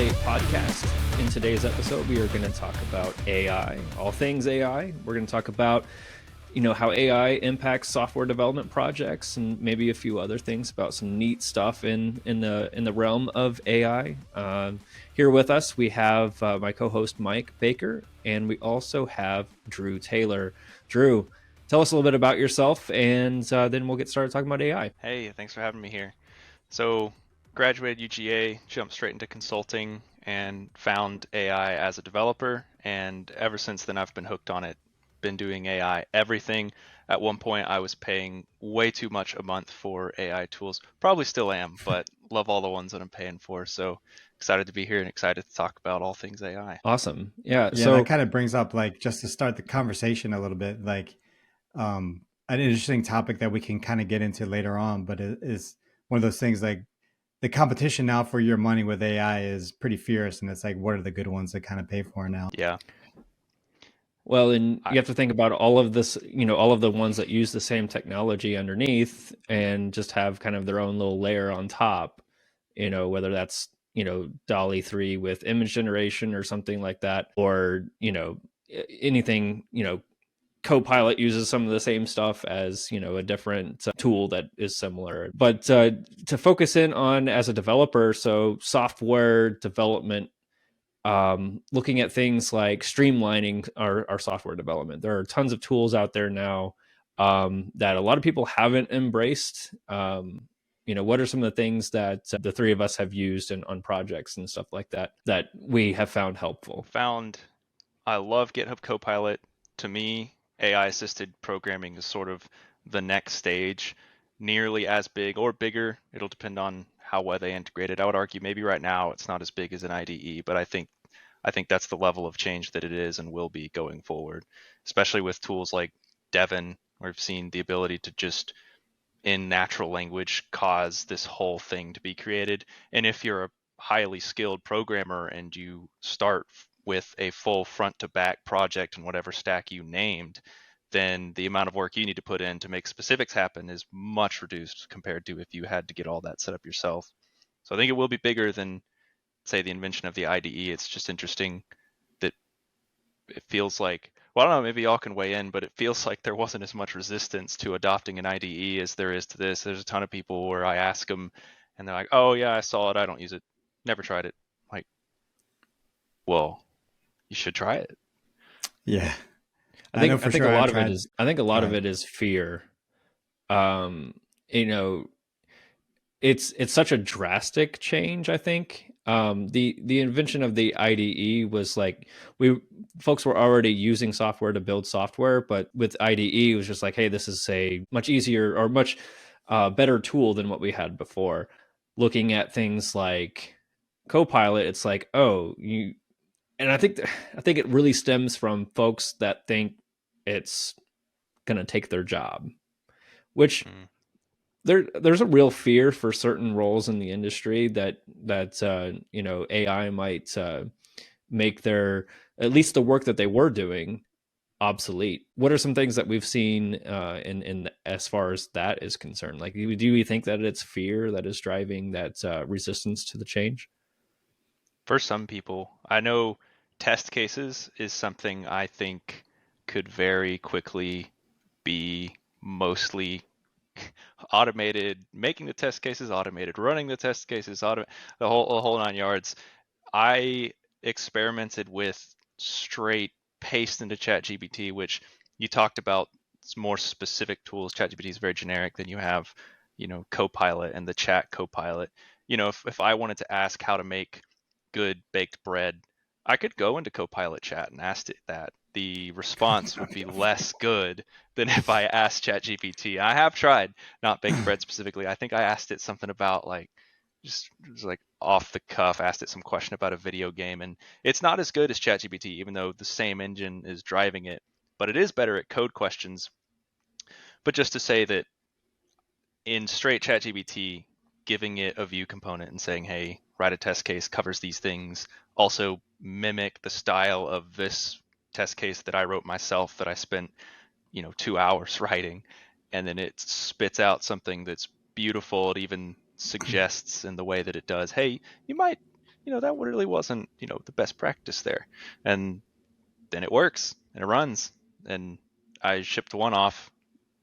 Update podcast. In today's episode, we are going to talk about AI, all things AI. We're going to talk about, how AI impacts software development projects, and maybe a few other things about some neat stuff in the realm of AI. Here with us, we have my co-host Mike Baker, and we also have Drew Taylor. Drew, tell us a little bit about yourself, and then we'll get started talking about AI. Hey, thanks for having me here. So, graduated UGA, jumped straight into consulting, and found AI as a developer. And ever since then, I've been hooked on it. Been doing AI everything. At one point, I was paying way too much a month for AI tools. Probably still am, but love all the ones that I'm paying for. So excited to be here and excited to talk about all things AI. Awesome. Yeah. Yeah, that kind of brings up, like, just to start the conversation a little bit, like an interesting topic that we can kind of get into later on, but it is one of those things, like, the competition now for your money with AI is pretty fierce, and it's like, what are the good ones to kind of pay for now? Yeah. Well, and you have to think about all of this, all of the ones that use the same technology underneath and just have kind of their own little layer on top, whether that's, DALL-E 3 with image generation or something like that, or, anything, Copilot uses some of the same stuff as, a different tool that is similar. But to focus in on as a developer, so software development, looking at things like streamlining our software development. There are tons of tools out there now that a lot of people haven't embraced. What are some of the things that the three of us have used on projects and stuff like that we have found helpful? I love GitHub Copilot. To me, AI assisted programming is sort of the next stage, nearly as big or bigger. It'll depend on how well they integrate it. I would argue maybe right now it's not as big as an IDE, but I think that's the level of change that it is and will be going forward, especially with tools like Devin, where we've seen the ability to just in natural language cause this whole thing to be created. And if you're a highly skilled programmer and you start with a full front to back project in whatever stack you named, then the amount of work you need to put in to make specifics happen is much reduced compared to if you had to get all that set up yourself. So I think it will be bigger than, say, the invention of the IDE. It's just interesting that it feels like, well, I don't know, maybe y'all can weigh in, but it feels like there wasn't as much resistance to adopting an IDE as there is to this. There's a ton of people where I ask them and they're like, oh yeah, I saw it, I don't use it, never tried it. Like, well, you should try it. Yeah. I think a lot of it is fear. It's such a drastic change. I think the invention of the IDE was like folks were already using software to build software, but with IDE it was just like, hey, this is a much easier or much better tool than what we had before. Looking at things like Copilot, it's like, and I think it really stems from folks that think it's going to take their job, which there's a real fear for certain roles in the industry that AI might make at least the work that they were doing obsolete. What are some things that we've seen in as far as that is concerned? Like, do you think that it's fear that is driving that resistance to the change? For some people, I know test cases is something I think could very quickly be mostly automated, making the test cases automated, running the test cases the whole 9 yards. I experimented with straight paste into ChatGPT, which you talked about more specific tools. ChatGPT is very generic. Then you have, Copilot and the chat Copilot. If I wanted to ask how to make good baked bread, I could go into Copilot chat and ask it that. The response would be less good than if I asked ChatGPT. I have tried, not baked bread specifically. I think I asked it something about just like off the cuff, asked it some question about a video game, and it's not as good as ChatGPT, even though the same engine is driving it, but it is better at code questions. But just to say that in straight ChatGPT, giving it a view component and saying, hey, write a test case, covers these things, also mimic the style of this test case that I wrote myself that I spent 2 hours writing, and then it spits out something that's beautiful. It even suggests in the way that it does, hey, you might that really wasn't, the best practice there. And then it works and it runs. And I shipped one off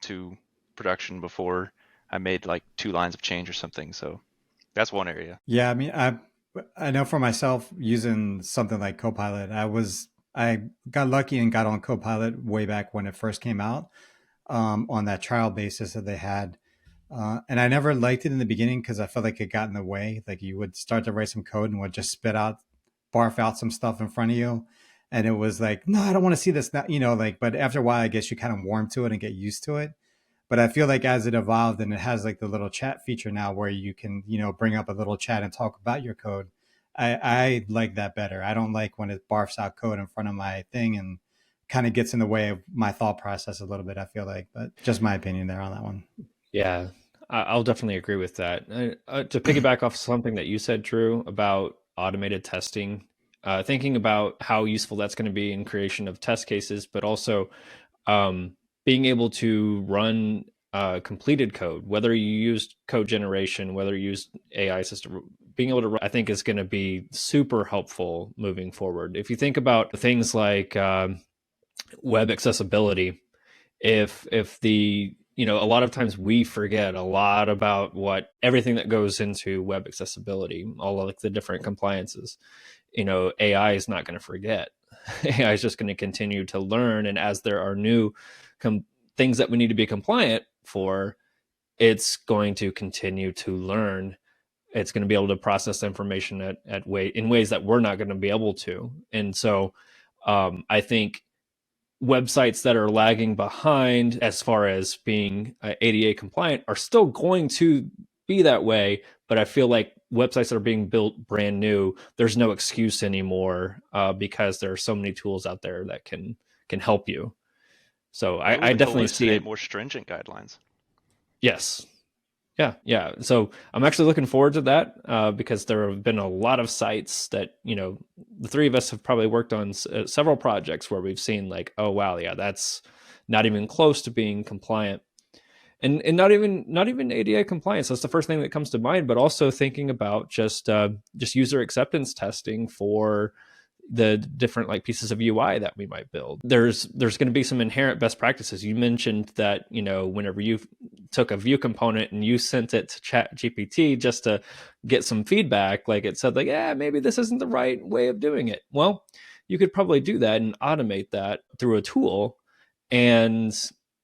to production before I made like 2 lines of change or something. So that's one area. Yeah, I mean, I know for myself using something like Copilot, I got lucky and got on Copilot way back when it first came out, on that trial basis that they had. And I never liked it in the beginning because I felt like it got in the way. Like you would start to write some code and would just barf out some stuff in front of you. And it was like, no, I don't want to see this now, but after a while, I guess you kind of warm to it and get used to it. But I feel like as it evolved and it has like the little chat feature now where you can, bring up a little chat and talk about your code. I like that better. I don't like when it barfs out code in front of my thing and kind of gets in the way of my thought process a little bit, I feel like, but just my opinion there on that one. Yeah, I'll definitely agree with that. To piggyback off something that you said, Drew, about automated testing, thinking about how useful that's going to be in creation of test cases, but also being able to run completed code, whether you used code generation, whether you used AI system, being able to run, I think is going to be super helpful moving forward. If you think about things like web accessibility, if the a lot of times we forget a lot about everything that goes into web accessibility, all of like the different compliances. AI is not going to forget. AI is just going to continue to learn, and as there are new things that we need to be compliant for, it's going to continue to learn. It's going to be able to process information in ways that we're not going to be able to. And so I think websites that are lagging behind as far as being ADA compliant are still going to be that way. But I feel like websites that are being built brand new, there's no excuse anymore because there are so many tools out there that can help you. So It will I definitely see hallucinate it. more stringent guidelines. Yes. Yeah. So I'm actually looking forward to that because there have been a lot of sites that, the three of us have probably worked on several projects where we've seen like, oh, wow, yeah, that's not even close to being compliant. And not even ADA compliance. That's the first thing that comes to mind, but also thinking about just user acceptance testing for the different like pieces of UI that we might build. There's going to be some inherent best practices. You mentioned that, whenever you took a Vue component and you sent it to Chat GPT just to get some feedback, like it said like, yeah, maybe this isn't the right way of doing it. Well, you could probably do that and automate that through a tool and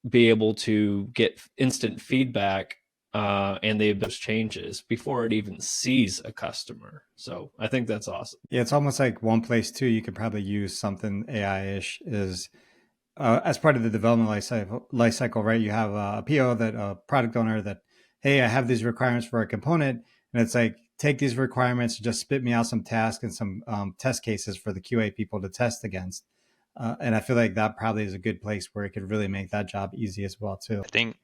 be able to get instant feedback and those changes before it even sees a customer. So I think that's awesome. Yeah, it's almost like one place too you could probably use something AI-ish is as part of the development life cycle, right? You have a PO, that a product owner that, hey, I have these requirements for a component, and it's like, take these requirements, just spit me out some tasks and some test cases for the QA people to test against. And I feel like that probably is a good place where it could really make that job easy as well too. I think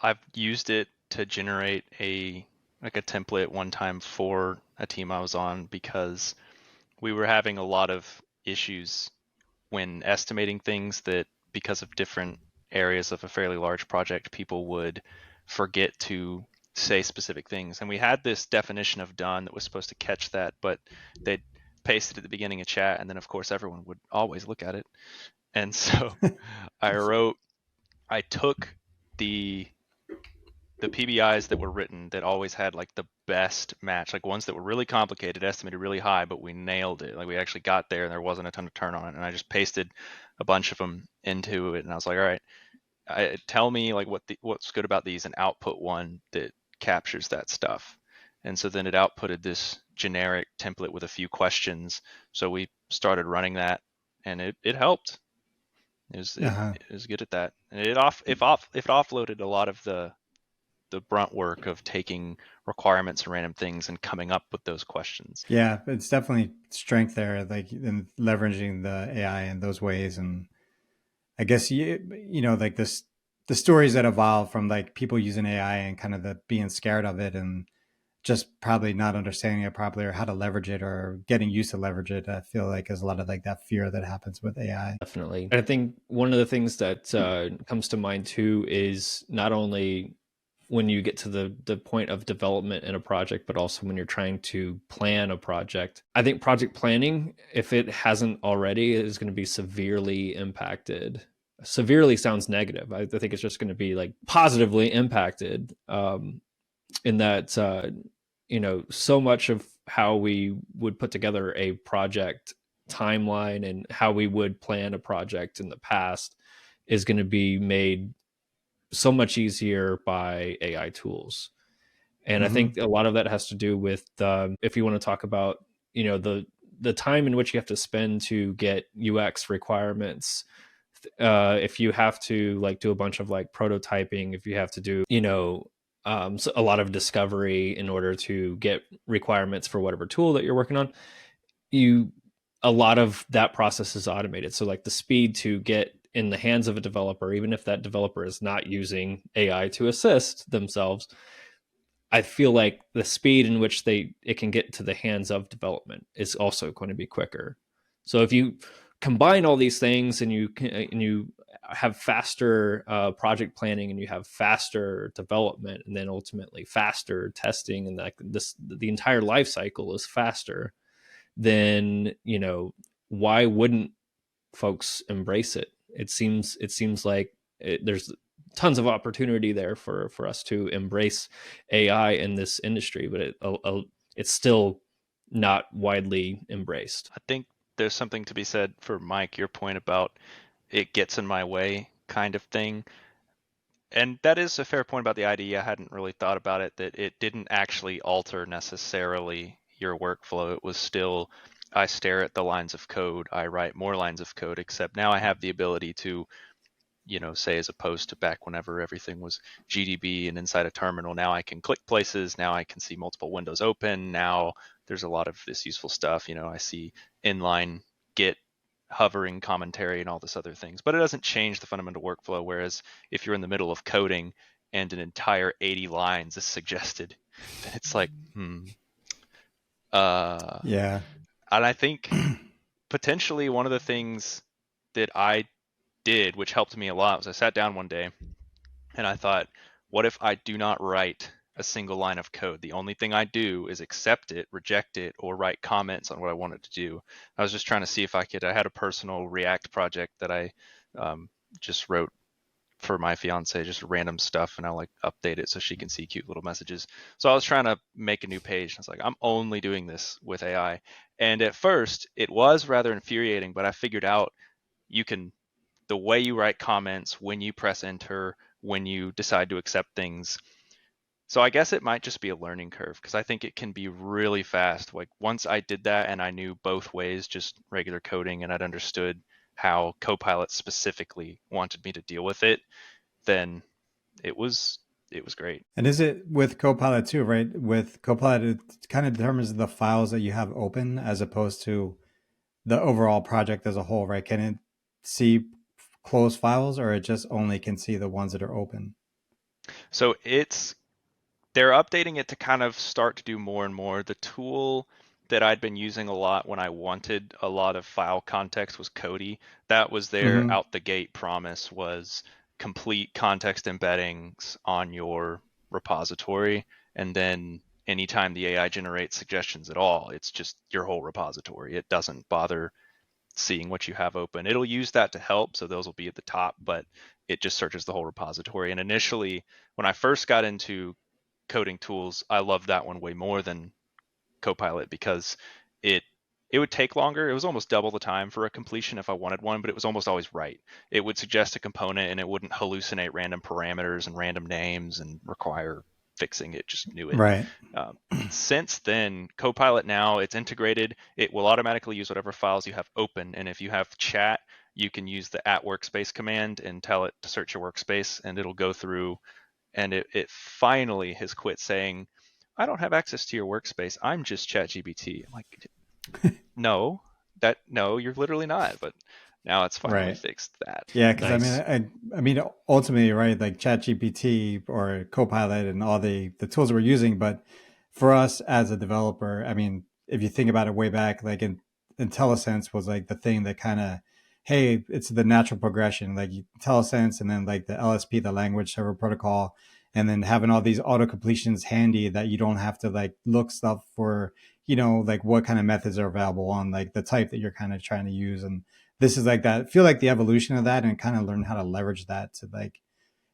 I've used it to generate a template one time for a team I was on because we were having a lot of issues when estimating things that because of different areas of a fairly large project, people would forget to say specific things. And we had this definition of done that was supposed to catch that, but they'd paste it at the beginning of chat, and then of course everyone would always look at it. And so I took the PBIs that were written that always had like the best match, like ones that were really complicated, estimated really high, but we nailed it. Like we actually got there and there wasn't a ton of turn on it. And I just pasted a bunch of them into it. And I was like, all right, tell me like what's good about these and output one that captures that stuff. And so then it outputted this generic template with a few questions. So we started running that and it helped. It was good at that. And it offloaded a lot of the brunt work of taking requirements and random things and coming up with those questions. Yeah, it's definitely strength there, like in leveraging the AI in those ways. And I guess like the stories that evolve from like people using AI and kind of the being scared of it and just probably not understanding it properly or how to leverage it or getting used to leverage it. I feel like there's a lot of like that fear that happens with AI. Definitely. I think one of the things that comes to mind too is not only when you get to the point of development in a project, but also when you're trying to plan a project. I think project planning, if it hasn't already, is going to be severely impacted. Severely sounds negative. I think it's just going to be like positively impacted, in that so much of how we would put together a project timeline and how we would plan a project in the past is going to be made so much easier by AI tools. And I think a lot of that has to do with, if you want to talk about, the time in which you have to spend to get UX requirements. If you have to like do a bunch of like prototyping, if you have to do, so a lot of discovery in order to get requirements for whatever tool that you're working on, a lot of that process is automated. So like the speed to get in the hands of a developer, even if that developer is not using AI to assist themselves, I feel like the speed in which it can get to the hands of development is also going to be quicker. So if you combine all these things and you have faster project planning, and you have faster development, and then ultimately faster testing, and like the entire life cycle is faster, then why wouldn't folks embrace it? It seems like there's tons of opportunity there for us to embrace AI in this industry, but it's still not widely embraced. I think there's something to be said for Mike, your point about it gets in my way kind of thing. And that is a fair point about the IDE. I hadn't really thought about it, that it didn't actually alter necessarily your workflow. It was still, I stare at the lines of code, I write more lines of code, except now I have the ability to, say, as opposed to back whenever everything was GDB and inside a terminal, now I can click places, now I can see multiple windows open, now there's a lot of this useful stuff. I see inline Git hovering commentary and all this other things, but it doesn't change the fundamental workflow. Whereas if you're in the middle of coding and an entire 80 lines is suggested, then it's like, Yeah. And I think potentially one of the things that I did, which helped me a lot, was I sat down one day and I thought, what if I do not write a single line of code? The only thing I do is accept it, reject it, or write comments on what I wanted to do. I was just trying to see if I had a personal React project that I just wrote for my fiance, just random stuff, and I'll like update it so she can see cute little messages. So I was trying to make a new page. I was like, I'm only doing this with AI. And at first it was rather infuriating, but I figured out the way you write comments, when you press enter, when you decide to accept things. So I guess it might just be a learning curve, because I think it can be really fast. Like once I did that and I knew both ways, just regular coding, and I'd understood how Copilot specifically wanted me to deal with it, then it was great. And is it with Copilot too, right? With Copilot, it kind of determines the files that you have open as opposed to the overall project as a whole, right? Can it see closed files, or it just only can see the ones that are open? So they're updating it to kind of start to do more and more. The tool that I'd been using a lot when I wanted a lot of file context was Cody. That was their out the gate promise, was complete context embeddings on your repository. And then anytime the AI generates suggestions at all, it's just your whole repository. It doesn't bother seeing what you have open. It'll use that to help, so those will be at the top, but it just searches the whole repository. And initially, when I first got into coding tools, I loved that one way more than Copilot, because it would take longer. It was almost double the time for a completion if I wanted one, but it was almost always right. It would suggest a component and it wouldn't hallucinate random parameters and random names and require fixing. It just knew it. Right. Since then, Copilot now, it's integrated. It will automatically use whatever files you have open. And if you have chat, you can use the @workspace command and tell it to search your workspace, and it'll go through. And it finally has quit saying, I don't have access to your workspace, I'm just ChatGPT. I'm like, no, you're literally not. But now it's finally fixed that. Yeah, because nice. I mean, ultimately, right? Like ChatGPT or Copilot and all the tools we're using, but for us as a developer, I mean, if you think about it way back, like IntelliSense was like the thing that kind of, hey, it's the natural progression, like IntelliSense, and then like the LSP, the language server protocol, and then having all these auto completions handy that you don't have to like look stuff for, like what kind of methods are available on like the type that you're kind of trying to use. And this is like that, feel like the evolution of that, and kind of learn how to leverage that to like,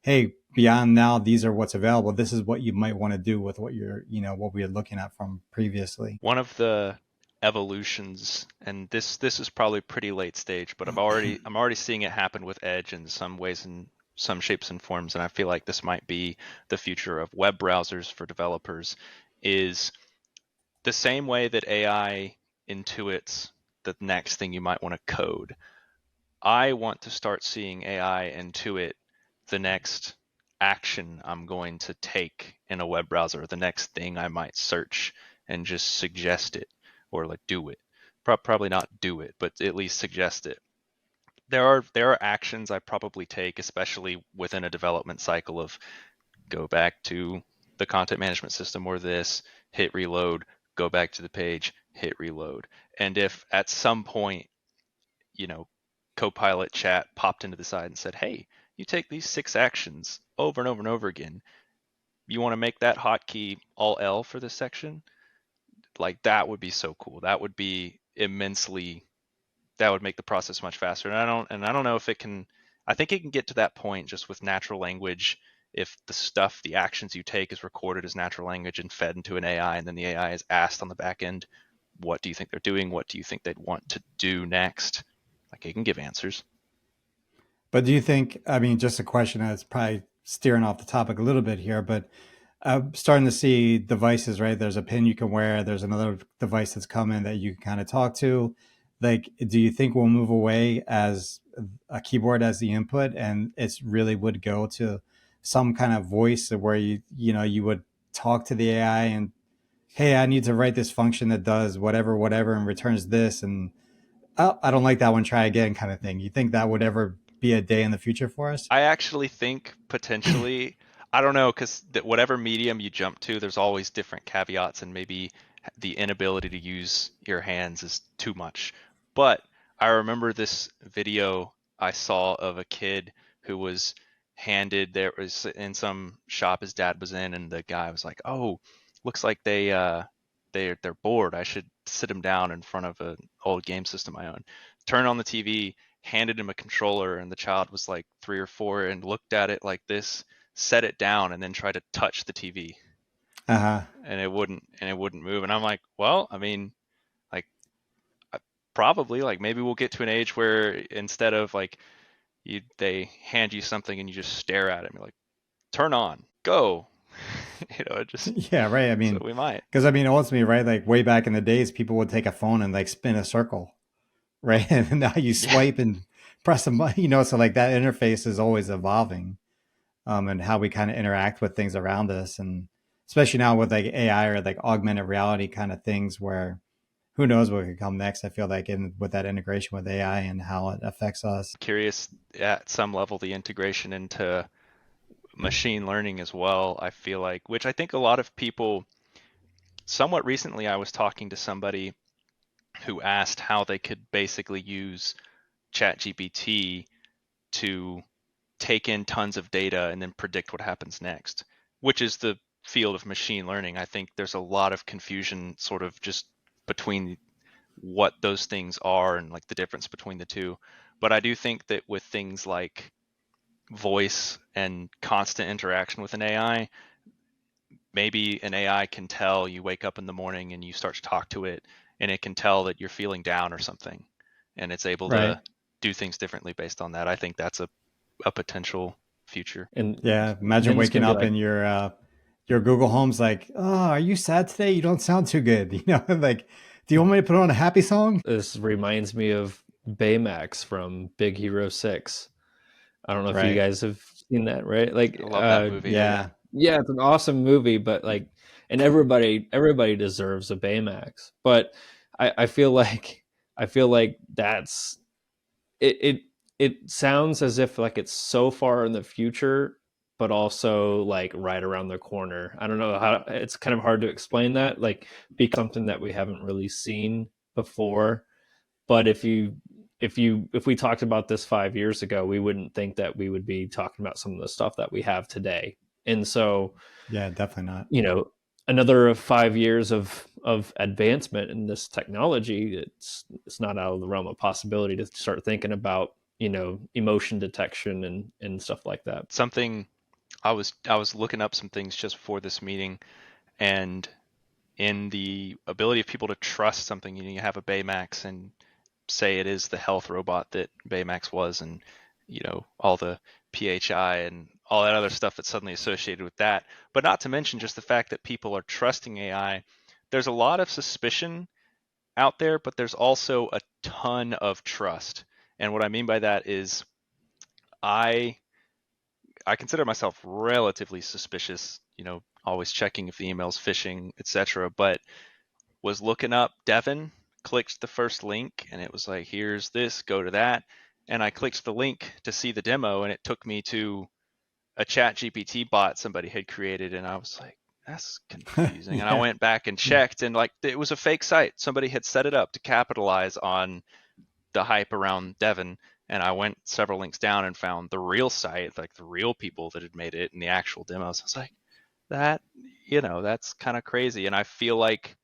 hey, beyond now, these are what's available. This is what you might want to do with what you're, what we were looking at from previously. One of the evolutions, and this is probably pretty late stage, but I'm already seeing it happen with Edge in some ways, in some shapes and forms, and I feel like this might be the future of web browsers for developers, is the same way that AI intuits the next thing you might want to code. I want to start seeing AI intuit the next action I'm going to take in a web browser, the next thing I might search, and just suggest it or like do it. Probably not do it, but at least suggest it. There are actions I probably take, especially within a development cycle, of go back to the content management system or this, hit reload, go back to the page, hit reload. And if at some point, Copilot chat popped into the side and said, hey, you take these 6 actions over and over and over again, you want to make that hotkey all L for this section? Like, that would be so cool. That would be that would make the process much faster. And I don't know if it can, I think it can get to that point just with natural language. If the actions you take is recorded as natural language and fed into an AI, and then the AI is asked on the back end, what do you think they're doing? What do you think they'd want to do next? Like, it can give answers. But do you think, I mean, just a question that's probably steering off the topic a little bit here, but I'm starting to see devices, right? There's a pin you can wear. There's another device that's coming that you can kind of talk to. Like, do you think we'll move away as a keyboard as the input, and it's really would go to some kind of voice where you would talk to the AI and, hey, I need to write this function that does whatever and returns this, and oh, I don't like that one, try again, kind of thing. You think that would ever be a day in the future for us? I actually think potentially, I don't know, because whatever medium you jump to, there's always different caveats, and maybe the inability to use your hands is too much. But I remember this video I saw of a kid who was there was in some shop his dad was in, and the guy was like, oh, looks like they're bored. I should sit them down in front of an old game system I own. Turn on the TV, handed him a controller, and the child was like 3 or 4 and looked at it like this, set it down, and then tried to touch the TV. Uh-huh. And it wouldn't move. And I'm like, well, I mean, like, probably, like, maybe we'll get to an age where instead of like they hand you something and you just stare at it and you're like, turn on, go. Yeah, right. I mean, so we might. because I mean, ultimately, right? Like way back in the days, people would take a phone and like spin a circle, right? And now you swipe and press a button, so like that interface is always evolving, and how we kind of interact with things around us, and especially now with like AI or like augmented reality kind of things, where who knows what could come next. I feel like with that integration with AI and how it affects us. Curious at some level the integration into machine learning as well, I feel like, which I think a lot of people, somewhat recently I was talking to somebody who asked how they could basically use ChatGPT to take in tons of data and then predict what happens next, which is the field of machine learning. I think there's a lot of confusion sort of just between what those things are and like the difference between the two. But I do think that with things like voice and constant interaction with an AI, maybe an AI can tell you wake up in the morning and you start to talk to it, and it can tell that you're feeling down or something, and it's able Right. to do things differently based on that. I think that's a potential future. And Yeah, imagine then it's waking gonna be up like, and your Google Home's like, "Oh, are you sad today? You don't sound too good." Like, do you want me to put on a happy song? this reminds me of Baymax from Big Hero 6. I don't know if you Right. guys have seen that, right? Like, I love that movie. Yeah. yeah, it's an awesome movie, but like, and everybody deserves a Baymax. But I feel like that's it. It sounds as if like it's so far in the future, but also like right around the corner. I don't know how, it's kind of hard to explain that, like, because something that we haven't really seen before. But if we talked about this 5 years ago, we wouldn't think that we would be talking about some of the stuff that we have today And so, Yeah, definitely not. you know, another 5 years of advancement in this technology, it's not out of the realm of possibility to start thinking about, you know, emotion detection and stuff like that. Something I was looking up some things just before this meeting, and in the ability of people to trust something, you have a Baymax and say it is the health robot that Baymax was, and all the PHI and all that other stuff that's suddenly associated with that. But not to mention just the fact that people are trusting AI. There's a lot of suspicion out there, but there's also a ton of trust. And what I mean by that is I I consider myself relatively suspicious, always checking if the email's phishing, etc. But was looking up Devon, clicked the first link, and it was like, here's this, go to that. And I clicked the link to see the demo, and it took me to a chat GPT bot somebody had created. And I was like, that's confusing. And I Yeah. went back and checked, and like, it was a fake site. Somebody had set it up to capitalize on the hype around Devon. And I went several links down and found the real site, like the real people that had made it and the actual demos. I was like, that, that's kind of crazy. And I feel like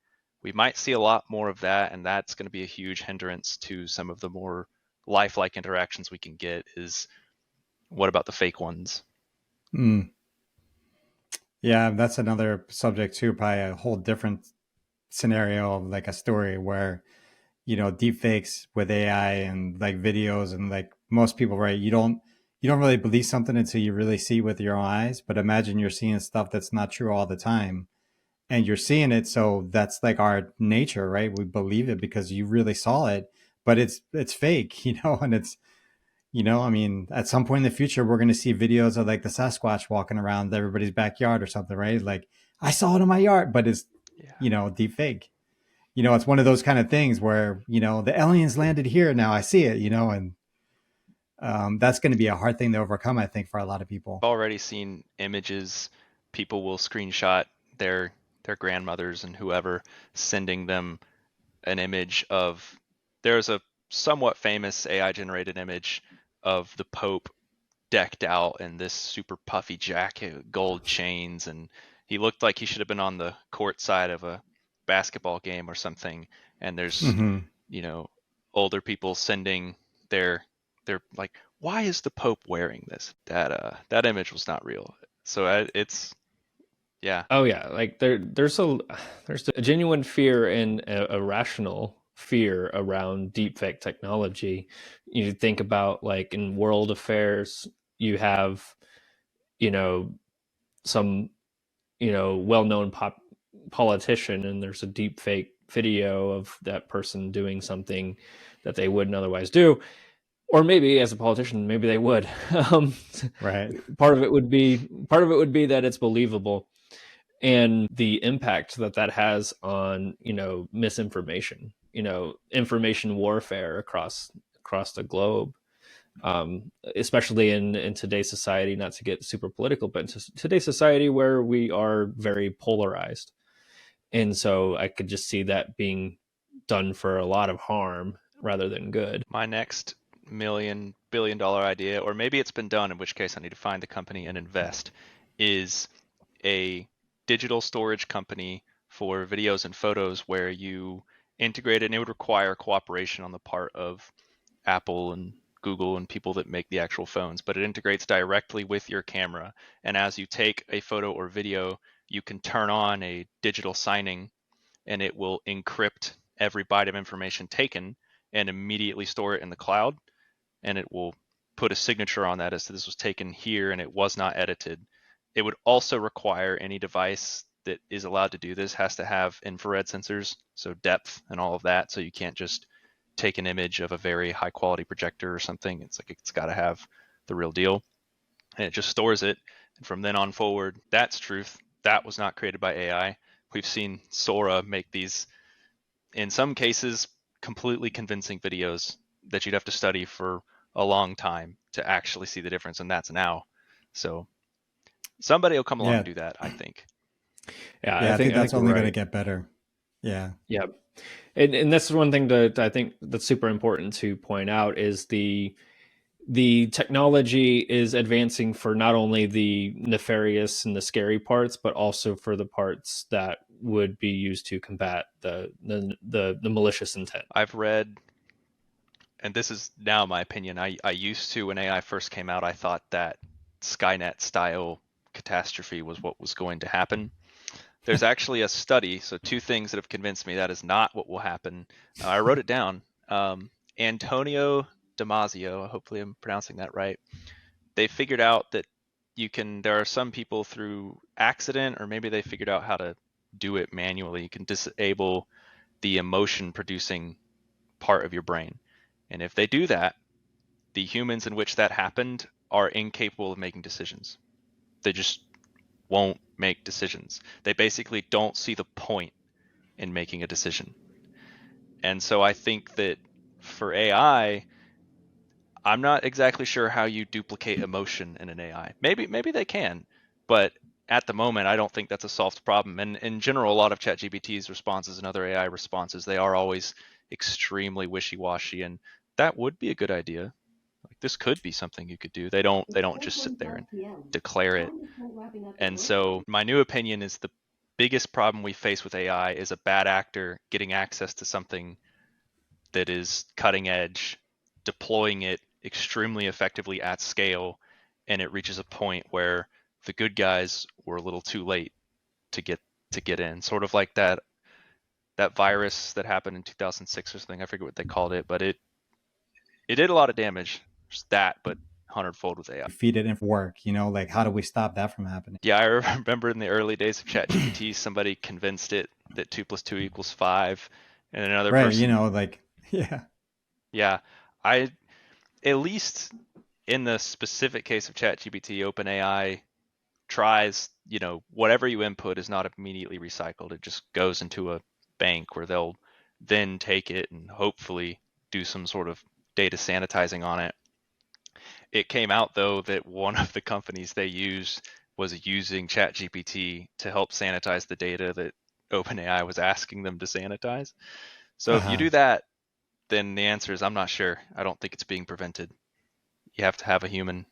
we might see a lot more of that, and that's going to be a huge hindrance to some of the more lifelike interactions we can get. Is what about the fake ones? Mm. Yeah, that's another subject too, probably a whole different scenario of like a story where, deep fakes with AI and like videos and like most people, right? You don't really believe something until you really see it with your own eyes. But imagine you're seeing stuff that's not true all the time and you're seeing it. So that's like our nature, right? We believe it because you really saw it, but it's fake, and I mean, at some point in the future, we're going to see videos of like the Sasquatch walking around everybody's backyard or something, right? Like, I saw it in my yard, but it's, Yeah. deep fake. It's one of those kind of things where, the aliens landed here. Now I see it, and that's going to be a hard thing to overcome, I think, for a lot of people. I've already seen images. People will screenshot their grandmothers and whoever, sending them an image of, there's a somewhat famous AI generated image of the Pope decked out in this super puffy jacket, gold chains, and he looked like he should have been on the court side of a basketball game or something. And there's, Mm-hmm. you know, older people sending their like, why is the Pope wearing this? That image was not real. So it's yeah. Oh yeah, like there's a genuine fear and a rational fear around deepfake technology. You think about like in world affairs, you have, you know, some, well-known politician, and there's a deepfake video of that person doing something that they wouldn't otherwise do, or maybe as a politician, maybe they would. um, Right. part of it would be that it's believable, and the impact that that has on, misinformation, information warfare across the globe, especially in today's society, not to get super political, but in today's society where we are very polarized. And so I could just see that being done for a lot of harm rather than good. My next $1 billion idea, or maybe it's been done, in which case I need to find the company and invest, is a digital storage company for videos and photos where you integrate it, and it would require cooperation on the part of Apple and Google and people that make the actual phones, but it integrates directly with your camera. And as you take a photo or video, you can turn on a digital signing, and it will encrypt every byte of information taken and immediately store it in the cloud. And it will put a signature on that as to this was taken here and it was not edited. It would also require any device that is allowed to do this has to have infrared sensors, so depth and all of that. So you can't just take an image of a very high quality projector or something. It's like, it's got to have the real deal. And it just stores it. And from then on forward, that's truth. That was not created by AI. We've seen Sora make these, in some cases, completely convincing videos that you'd have to study for a long time to actually see the difference, and that's now. So somebody will come along and Yeah. do that, I think. Yeah, Yeah. I I think think I that's think you're only going to right. get better. Yeah. Yeah, and that's one thing that I think that's super important to point out is the technology is advancing for not only the nefarious and the scary parts, but also for the parts that would be used to combat the malicious intent. I've read, and this is now my opinion, I used to, when AI first came out, I thought that Skynet style catastrophe was what was going to happen. There's actually a study, so two things that have convinced me that is not what will happen. I wrote it down. Antonio Damasio, hopefully I'm pronouncing that right. They figured out that there are some people through accident, or maybe they figured out how to do it manually. You can disable the emotion producing part of your brain. And if they do that, the humans in which that happened are incapable of making decisions. They just won't make decisions. They basically don't see the point in making a decision. And so I think that for AI, I'm not exactly sure how you duplicate emotion in an AI. Maybe they can, but at the moment, I don't think that's a solved problem. And in general, a lot of ChatGPT's responses and other AI responses, they are always extremely wishy-washy, and that would be a good idea. Like, this could be something you could do. They don't just sit there and declare it. And so my new opinion is the biggest problem we face with AI is a bad actor getting access to something that is cutting edge, deploying it extremely effectively at scale, and it reaches a point where the good guys were a little too late to get in. Sort of like that virus that happened in 2006 or something. I forget what they called it, but it did a lot of damage. Just that, but 100-fold with AI. Feed it in work, like how do we stop that from happening? Yeah, I remember in the early days of ChatGPT, somebody convinced it that 2 + 2 = 5, and another person. Yeah. Yeah, at least in the specific case of ChatGPT, OpenAI tries, whatever you input is not immediately recycled. It just goes into a bank where they'll then take it and hopefully do some sort of data sanitizing on it. It came out, though, that one of the companies they used was using ChatGPT to help sanitize the data that OpenAI was asking them to sanitize. So if you do that, then the answer is I'm not sure. I don't think it's being prevented. You have to have a human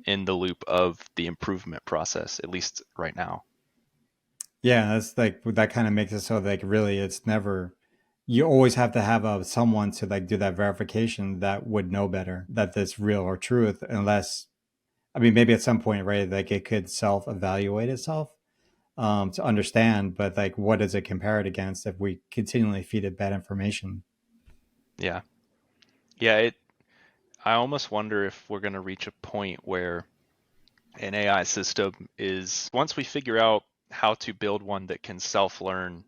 in the loop of the improvement process, at least right now. Yeah, that's that kind of makes it so really it's never, you always have to have someone to do that verification that would know better that that's real or truth, unless, I mean, maybe at some point, right, it could self-evaluate itself to understand, but what does it compare it against if we continually feed it bad information? Yeah. I almost wonder if we're going to reach a point where an AI system is, once we figure out how to build one that can self-learn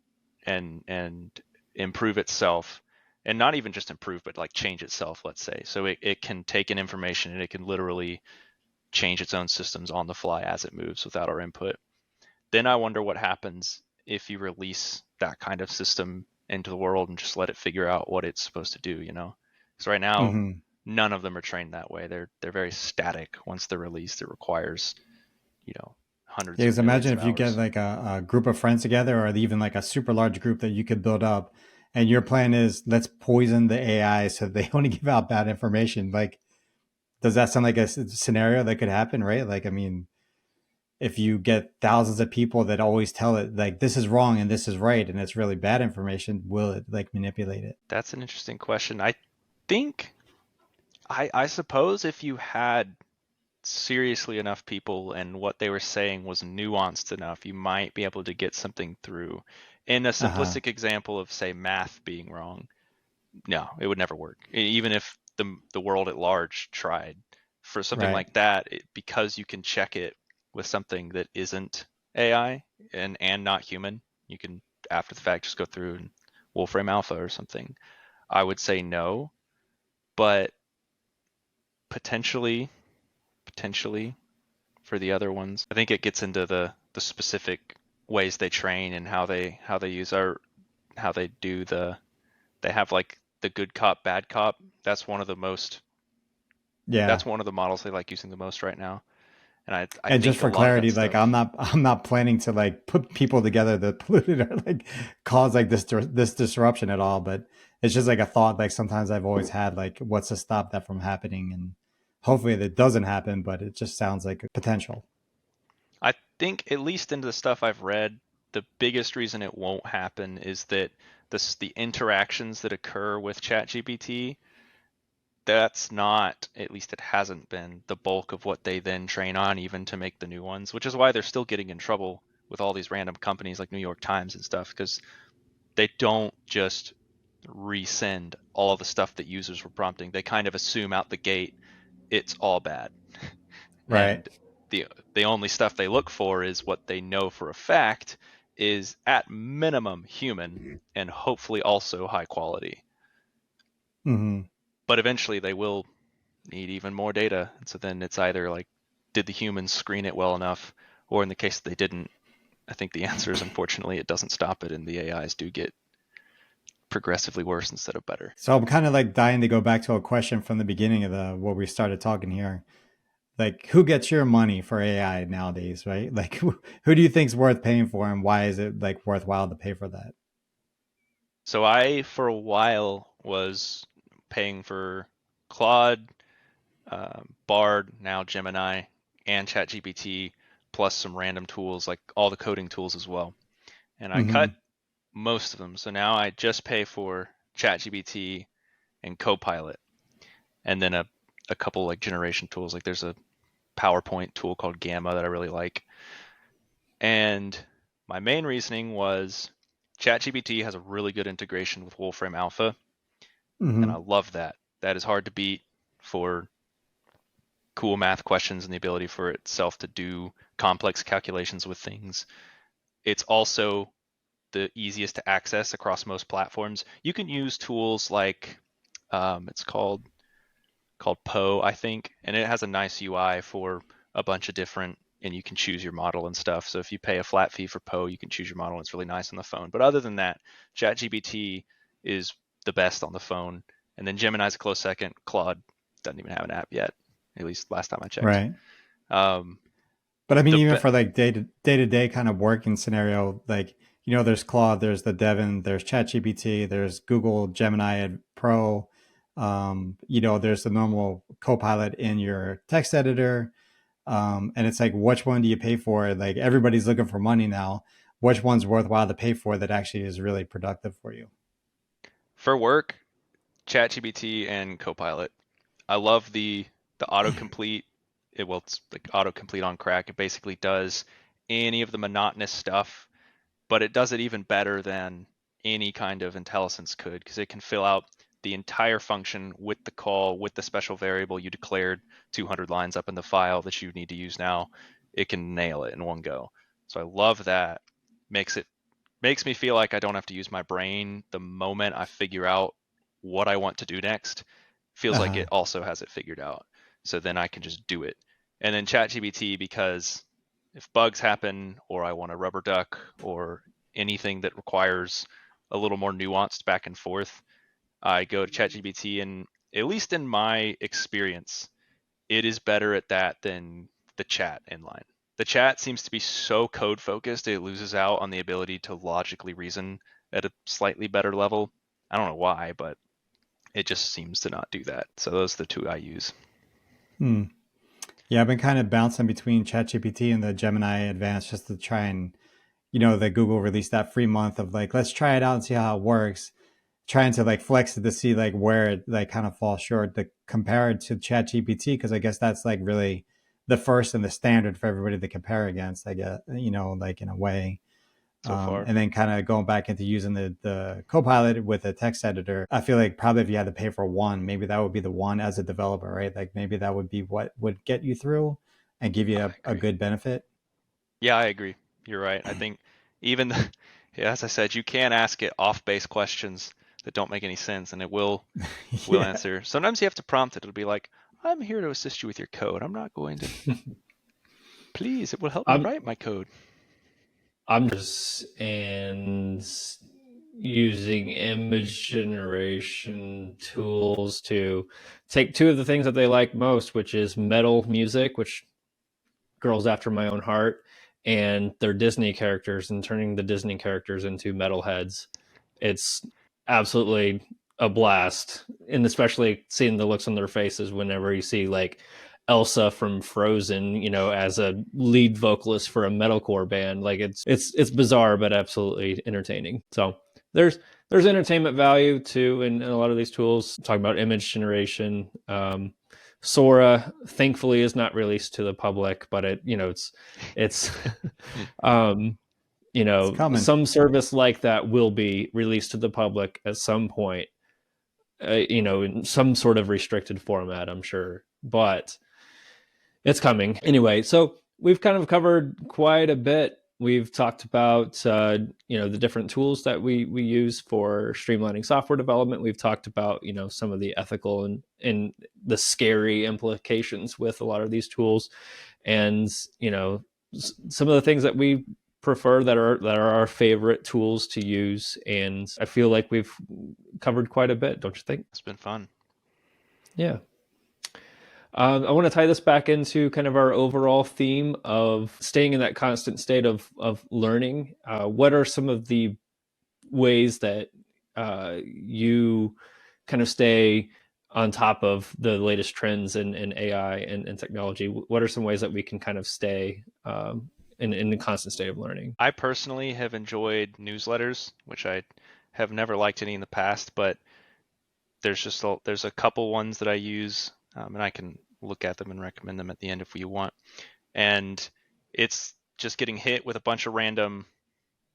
and improve itself, and not even just improve, but change itself, let's say. So it can take in information and it can literally change its own systems on the fly as it moves without our input. Then I wonder what happens if you release that kind of system into the world and just let it figure out what it's supposed to do, Because right now, none of them are trained that way. They're very static. Once they're released, it requires, hundreds of millions imagine if you hours. get a group of friends together, or even a super large group that you could build up, and your plan is let's poison the AI so they only give out bad information. Does that sound like a scenario that could happen, right? I mean, if you get thousands of people that always tell it this is wrong and this is right, and it's really bad information, will it manipulate it? That's an interesting question. I think, I suppose if you had seriously enough people and what they were saying was nuanced enough, you might be able to get something through. In a simplistic example of, say, math being wrong, no, it would never work. Even if the world at large tried. For something like that, because you can check it with something that isn't AI and not human, you can, after the fact, just go through and Wolfram Alpha or something. I would say no, but potentially for the other ones. I think it gets into the specific ways they train and how they they have the good cop, bad cop. That's one of the most, that's one of the models they like using the most right now. And I and think just for clarity, I'm not planning to put people together that polluted or cause this disruption at all. But it's just a thought. Sometimes I've always had what's to stop that from happening, and hopefully that doesn't happen, but it just sounds like a potential. I think, at least into the stuff I've read, the biggest reason it won't happen is that the interactions that occur with ChatGPT, that's not, at least it hasn't been, the bulk of what they then train on, even to make the new ones, which is why they're still getting in trouble with all these random companies like New York Times and stuff, because they don't just resend all the stuff that users were prompting. They kind of assume out the gate it's all bad. Right. And the only stuff they look for is what they know for a fact is at minimum human and hopefully also high quality. Mm-hmm. But eventually they will need even more data. And so then it's either like, did the humans screen it well enough? Or in the case that they didn't, I think the answer is, unfortunately, it doesn't stop it, and the AIs do get progressively worse instead of better. So I'm kind of like dying to go back to a question from the beginning of the what we started talking here. Like, who gets your money for AI nowadays, right? Like, who do you think's worth paying for, and why is it like worthwhile to pay for that? So I, for a while, was paying for Claude, Bard, now Gemini, and ChatGPT, plus some random tools, like all the coding tools as well. And I Mm-hmm. cut most of them. So now I just pay for ChatGPT and Copilot, and then a couple like generation tools. Like there's a PowerPoint tool called Gamma that I really like. And my main reasoning was ChatGPT has a really good integration with Wolfram Alpha, and Mm-hmm. I love that. That is hard to beat for cool math questions and the ability for itself to do complex calculations with things. It's also the easiest to access across most platforms. You can use tools like it's called Poe, I think, and it has a nice UI for a bunch of different, and you can choose your model and stuff. So if you pay a flat fee for Poe, you can choose your model. And it's really nice on the phone. But other than that, ChatGPT is the best on the phone, and then Gemini's a close second. Claude doesn't even have an app yet, at least last time I checked. Right. Um, But I mean, the even be- for like day to day kind of working scenario, like there's Claude, there's the Devon, there's ChatGPT, there's Google Gemini Pro. There's the normal Copilot in your text editor. And it's like, which one do you pay for? Like everybody's looking for money now. Which one's worthwhile to pay for that actually is really productive for you? for work, ChatGPT and Copilot. I love the autocomplete. It's like autocomplete on crack. It basically does any of the monotonous stuff, but it does it even better than any kind of IntelliSense could, because it can fill out the entire function with the call, with the special variable you declared 200 lines up in the file that you need to use now. It can nail it in one go. So I love that. Makes me feel like I don't have to use my brain the moment I figure out what I want to do next. Feels like Uh, it also has it figured out. So then I can just do it. And then ChatGPT, because if bugs happen or I want to rubber duck or anything that requires a little more nuanced back and forth, I go to ChatGPT, and at least in my experience, it is better at that than the chat inline. The chat seems to be so code focused, it loses out on the ability to logically reason at a slightly better level. I don't know why, but it just seems to not do that. So those are the two I use. hmm. Yeah, I've been kind of bouncing between ChatGPT and the Gemini Advanced just to try and, the Google released that free month of like, let's try it out and see how it works. Trying to like flex it to see like where it like kind of falls short to compare it to ChatGPT because I guess that's like really the first and the standard for everybody to compare against. I guess like in a way. So far. And then kind of going back into using the Copilot with a text editor, I feel like probably if you had to pay for one, maybe that would be the one as a developer, right? Like maybe that would be what would get you through and give you I a agree. good benefit. Yeah, I agree. You're right. I think even yeah, as I said, you can ask it off-base questions that don't make any sense, and it will Yeah. answer. Sometimes you have to prompt it. It'll be like, "I'm here to assist you with your code. I'm not going to. Please, it will help me I'm write my code." I'm just and using image generation tools to take two of the things that they like most, which is metal music, which girls after my own heart, and their Disney characters, and turning the Disney characters into metalheads. It's absolutely a blast, and especially seeing the looks on their faces whenever you see like Elsa from Frozen, you know, as a lead vocalist for a metalcore band. Like it's bizarre but absolutely entertaining. So there's entertainment value too in a lot of these tools. Talking about image generation, Sora thankfully is not released to the public, but it's you know, some service like that will be released to the public at some point, you know, in some sort of restricted format, I'm sure, but it's coming. Anyway, so we've kind of covered quite a bit. We've talked about, you know, the different tools that we use for streamlining software development. We've talked about, you know, some of the ethical and the scary implications with a lot of these tools, and, you know, some of the things that we prefer that are our favorite tools to use. And I feel like we've covered quite a bit, don't you think? It's been fun. Yeah. I want to tie this back into kind of our overall theme of staying in that constant state of learning. What are some of the ways that you kind of stay on top of the latest trends in AI and technology? What are some ways that we can kind of stay in a constant state of learning? I personally have enjoyed newsletters, which I have never liked any in the past, but there's a couple ones that I use, and I can look at them and recommend them at the end if you want. And it's just getting hit with a bunch of random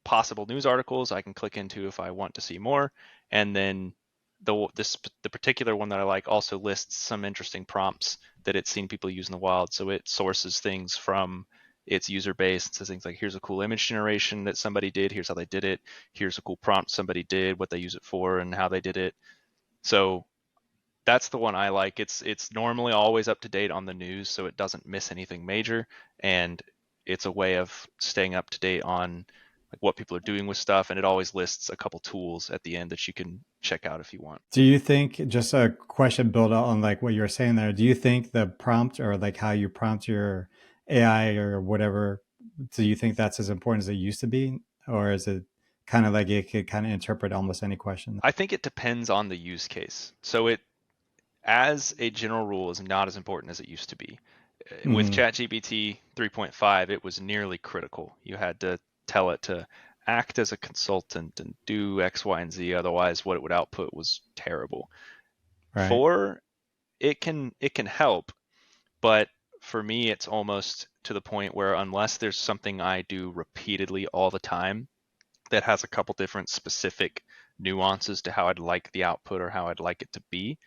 possible news articles I can click into if I want to see more. And then the particular one that I like also lists some interesting prompts that it's seen people use in the wild. So it sources things from its user base and says things like, here's a cool image generation that somebody did, here's how they did it, here's a cool prompt somebody did, what they use it for, and how they did it. So that's the one I like. It's normally always up to date on the news, so it doesn't miss anything major, and it's a way of staying up to date on like what people are doing with stuff, and it always lists a couple tools at the end that you can check out if you want. Do you think, just a question build on like what you were saying there, do you think the prompt or like how you prompt your AI or whatever, do you think that's as important as it used to be? Or is it kind of like it could kind of interpret almost any question? I think it depends on the use case. So it, as a general rule, is not as important as it used to be. With ChatGPT 3.5, it was nearly critical. You had to tell it to act as a consultant and do X, Y, and Z. Otherwise, what it would output was terrible. Right. 4, it can help, but for me, it's almost to the point where unless there's something I do repeatedly all the time that has a couple different specific nuances to how I'd like the output or how I'd like it to be,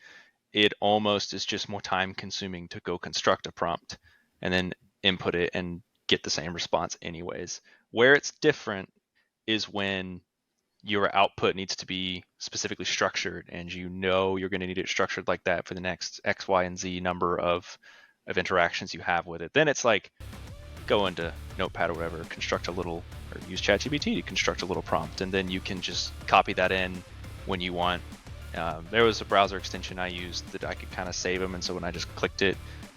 it almost is just more time consuming to go construct a prompt and then input it and get the same response anyways. Where it's different is when your output needs to be specifically structured and you know you're going to need it structured like that for the next X, Y, and Z number of interactions you have with it. Then it's like go into Notepad or whatever, construct a little, or use ChatGPT to construct a little prompt, and then you can just copy that in when you want. There was a browser extension I used that I could kind of save them, and so when I just clicked it,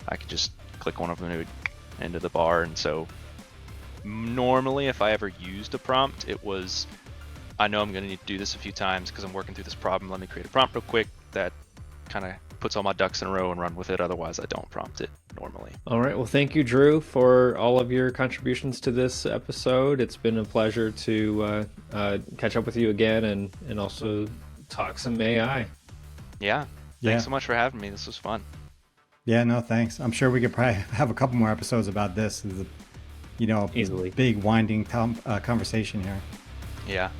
I could just click one of them into the bar. And so normally if I ever used a prompt, it was, I know I'm going to need to do this a few times because I'm working through this problem, let me create a prompt real quick that kind of puts all my ducks in a row and run with it. Otherwise I don't prompt it normally. All right, well, thank you, Drew, for all of your contributions to this episode. It's been a pleasure to catch up with you again and also talk some AI. Yeah. Thanks so much for having me. This was fun. Yeah, no, thanks. I'm sure we could probably have a couple more episodes about this. You know, easily big winding conversation here. Yeah.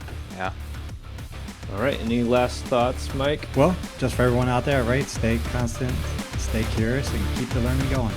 All right. Any last thoughts, Mike? Well, just for everyone out there, right? Stay constant, stay curious, and keep the learning going.